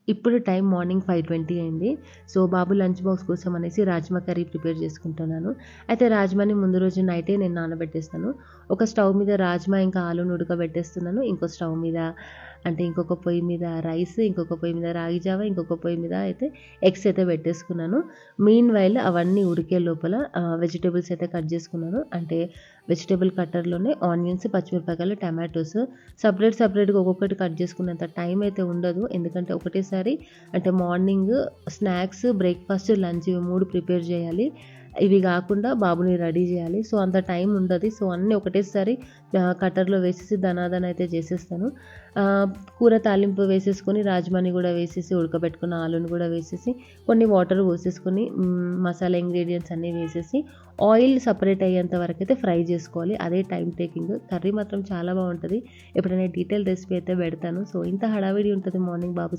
ఇప్పుడు time morning 5:20 అయింది. So, బాబు lunch box కోసం అనేసి రాజ్మా కర్రీ ప్రిపేర్ చేసుకుంటున్నాను. అయితే రాజ్మాని ముందు రోజు నైటే నేను నానబెట్టేస్తాను. ఒక స్టవ్ మీద రాజ్మా ఇంకా ఆలూని ఉడకబెట్టేస్తున్నాను. ఇంకో స్టవ్ మీద అంటే ఇంకొక పొయ్యి మీద రైస్, ఇంకొక పొయ్యి మీద రాగి జావ, ఇంకొక పొయ్యి మీద అయితే ఎగ్స్ అయితే పెట్టేసుకున్నాను. మీన్‌వైల్ అవన్నీ ఉడికే లోపల వెజిటబుల్స్ అయితే కట్ చేసుకున్నాను. అంటే వెజిటబుల్ కట్టర్‌లోనే ఆనియన్స్, పచ్చిమిరపకాయలు, టమాటోస్ సెపరేట్‌గా ఒక్కొక్కటి కట్ చేసుకునేంత టైం అయితే ఉండదు. ఎందుకంటే ఒకటేసారి అంటే మార్నింగ్ స్నాక్స్, బ్రేక్‌ఫాస్ట్, లంచ్ ఇవి 3 ప్రిపేర్ చేయాలి. ఇవి గాకుండా బాబుని రెడీ జేయాలి. సో, అంత టైం ఉండది. సో, అన్నీ ఒకటేసారి కట్టర్‌లో వేసేసి ధనాధన అయితే చేసేస్తాను. ఆహ్, కూర తాలింపు వేసేసుకొని రాజ్మాని గూడా వేసేసి ఉడకబెట్టుకున్న ఆలూని గూడా వేసేసి కొన్ని వాటర్ పోసేసుకొని మసాలా ఇంగ్రీడియంట్స్ అన్నీ వేసేసి ఆయిల్ సెపరేట్ అయ్యేంత వరకైతే ఫ్రై చేసుకోవాలి. అదే టైమ్ టేకింగ్. కర్రీ మాత్రం చాలా బావుంటది. ఎప్పుడైనా డీటెయిల్ రెసిపీ అయితే పెడతాను. సో, ఇంత హడావిడి ఉంటది మార్నింగ్ బాబు